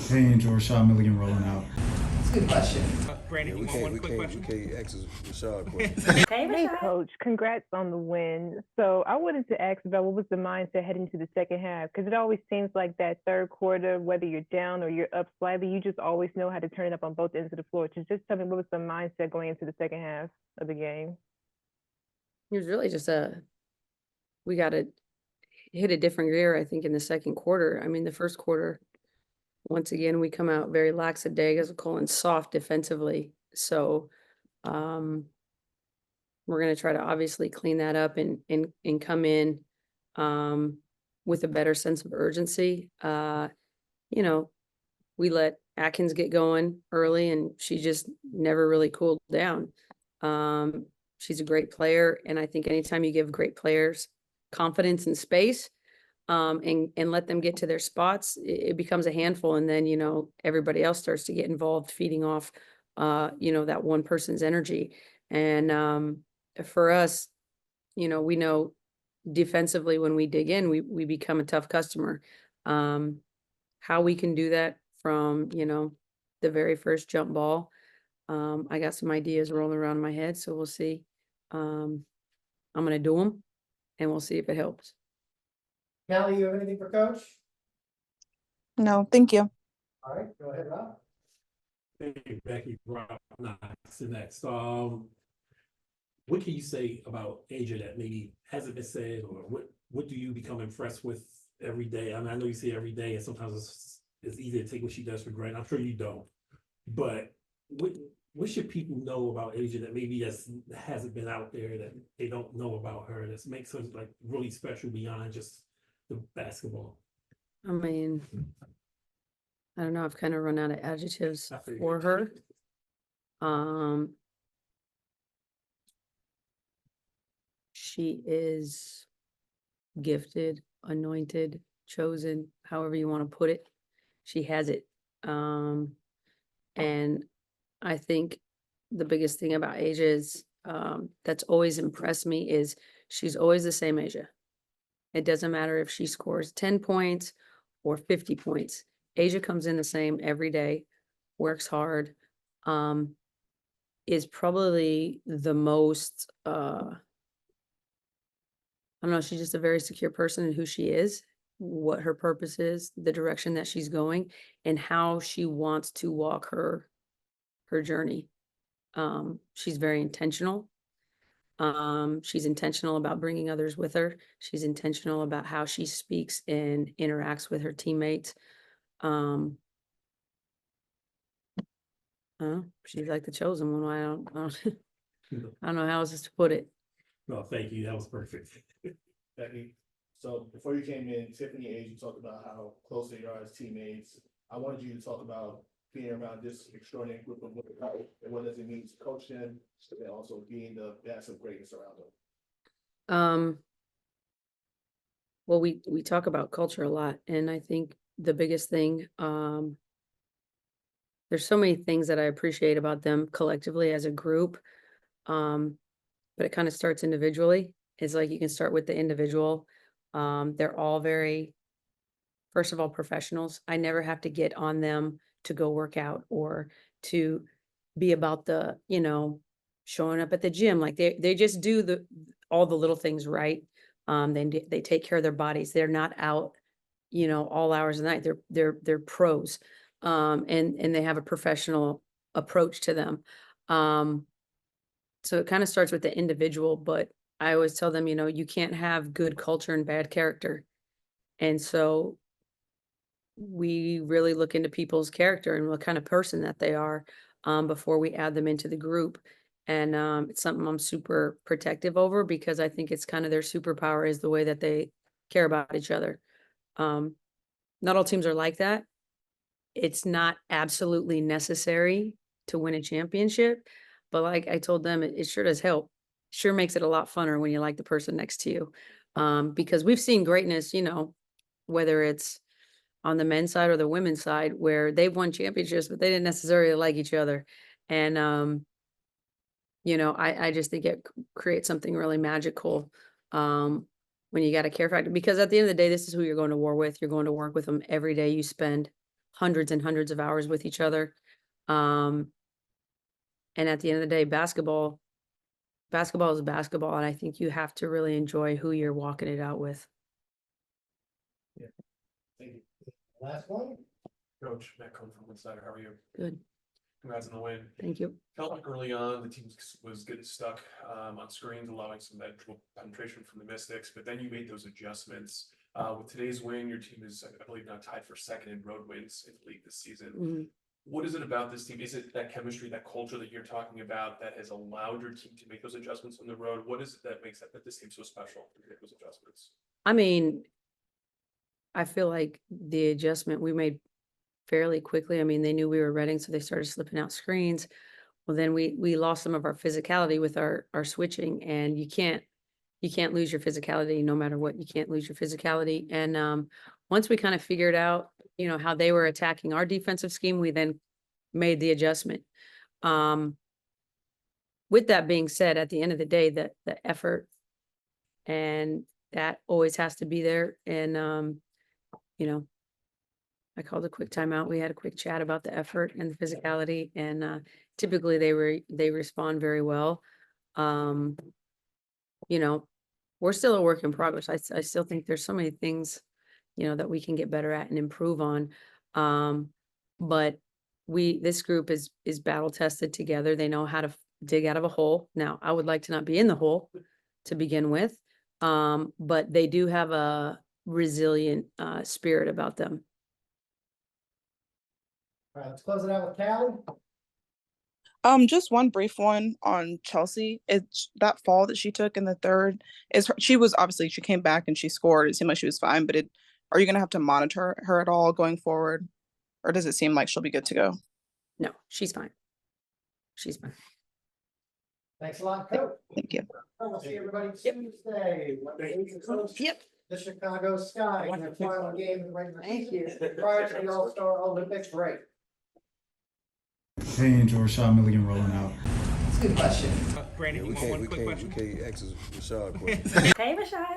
Hey, Angel, Rashad Milligan rolling out. That's a good question. Brandon, Yeah, you want one quick we question? can't ask Rashad a question. Hey, Hey, Rashad. coach, congrats on the win. So I wanted to ask about what was the mindset heading to the second half? Because it always seems like that third quarter, whether you're down or you're up slightly, you just always know how to turn it up on both ends of the floor. Just tell me what was the mindset going into the second half of the game? It was really just we got to hit a different gear, I think, in the second quarter. I mean, the first quarter, once again, we come out very lackadaisical and soft defensively. So, we're going to try to obviously clean that up and come in, with a better sense of urgency. You know, we let Atkins get going early and she just never really cooled down. She's a great player. And I think anytime you give great players confidence and space, and let them get to their spots, it becomes a handful. And then, everybody else starts to get involved, feeding off, that one person's energy. And for us, we know defensively when we dig in, we become a tough customer. How we can do that from, the very first jump ball. I got some ideas rolling around in my head, so we'll see. I'm going to do them and we'll see if it helps. Callie, you have anything for Coach? No, thank you. All right, go ahead, Rob. Hey, Becky, Rob, next. What can you say about Asia that maybe hasn't been said, or what do you become impressed with every day? I mean, I know you see it every day, and sometimes it's easy to take what she does for granted. I'm sure you don't, but what should people know about Asia that maybe hasn't been out there, that they don't know about her, that makes her like really special beyond just the basketball? I mean, I don't know. I've kind of run out of adjectives for her. She is gifted, anointed, chosen, however you want to put it. She has it. And I think the biggest thing about Asia is, that's always impressed me is she's always the same Asia. It doesn't matter if she scores 10 points or 50 points. Asia comes in the same every day, works hard, is probably the most, I don't know, she's just a very secure person in who she is, what her purpose is, the direction that she's going, and how she wants to walk her journey. She's very intentional. She's intentional about bringing others with her. She's intentional about how she speaks and interacts with her teammates. She's like the chosen one. I don't know how else to put it. No, thank you. That was perfect. Becky, so before you came in, Tiffany and Age talked about how close they are as teammates. I wanted you to talk about being around this extraordinary group of women and what does it mean to coach them, and also being the best of greatness around them. Well, we talk about culture a lot, and I think the biggest thing, there's so many things that I appreciate about them collectively as a group, but it kind of starts individually. It's like you can start with the individual. They're all very, first of all, professionals. I never have to get on them to go work out or to be about the, showing up at the gym. Like they just do all the little things right. They take care of their bodies. They're not out, all hours of the night. They're pros. And they have a professional approach to them. So it kind of starts with the individual, but I always tell them, you can't have good culture and bad character. And so we really look into people's character and what kind of person that they are, before we add them into the group. And it's something I'm super protective over because I think it's kind of their superpower is the way that they care about each other. Not all teams are like that. It's not absolutely necessary to win a championship, but like I told them, it sure does help. Sure makes it a lot funner when you like the person next to you. Because we've seen greatness, whether it's on the men's side or the women's side, where they've won championships, but they didn't necessarily like each other. And, I just think it creates something really magical, when you got a care factor, because at the end of the day, this is who you're going to war with. You're going to work with them every day you spend hundreds and hundreds of hours with each other. And at the end of the day, basketball is basketball. And I think you have to really enjoy who you're walking it out with. Thank you. Last one? Coach, Matt Cohn from Insider, how are you? Good. Congrats on the win. Thank you. Felt like early on, the team was getting stuck on screens, allowing some actual penetration from the Mystics, but then you made those adjustments. With today's win, your team is, I believe, now tied for second in road wins in the league this season. Mhm. What is it about this team? Is it that chemistry, that culture that you're talking about that has allowed your team to make those adjustments on the road? What is it that makes that this team so special to make those adjustments? I mean, I feel like the adjustment we made fairly quickly. I mean, they knew we were Reading, so they started slipping out screens. Well, then we lost some of our physicality with our switching, and you can't lose your physicality no matter what. You can't lose your physicality. And once we kind of figured out, you know, how they were attacking our defensive scheme, we then made the adjustment. With that being said, at the end of the day, the effort and that always has to be there. And you know, I called a quick timeout. We had a quick chat about the effort and the physicality, and typically they respond very well. You know, we're still a work in progress. I still think there's so many things, you know, that we can get better at and improve on. But this group is battle tested together. They know how to dig out of a hole. Now, I would like to not be in the hole to begin with, but they do have a resilient spirit about them. All right, let's close it out with Callie. Just one brief one on Chelsea. It's that fall that she took in the third she came back and she scored. It seemed like she was fine, but are you gonna have to monitor her at all going forward? Or does it seem like she'll be good to go? No, she's fine. She's fine. Thanks a lot, Coach. Thank you. We'll see everybody Tuesday. Yep. The Chicago Sky in the final game of the regular Thank season you. prior to the All-Star Olympics break. Hey, Angel, Rashad Milligan rolling out. That's a good question. We can't ask Rashad a question. Hey, Rashad.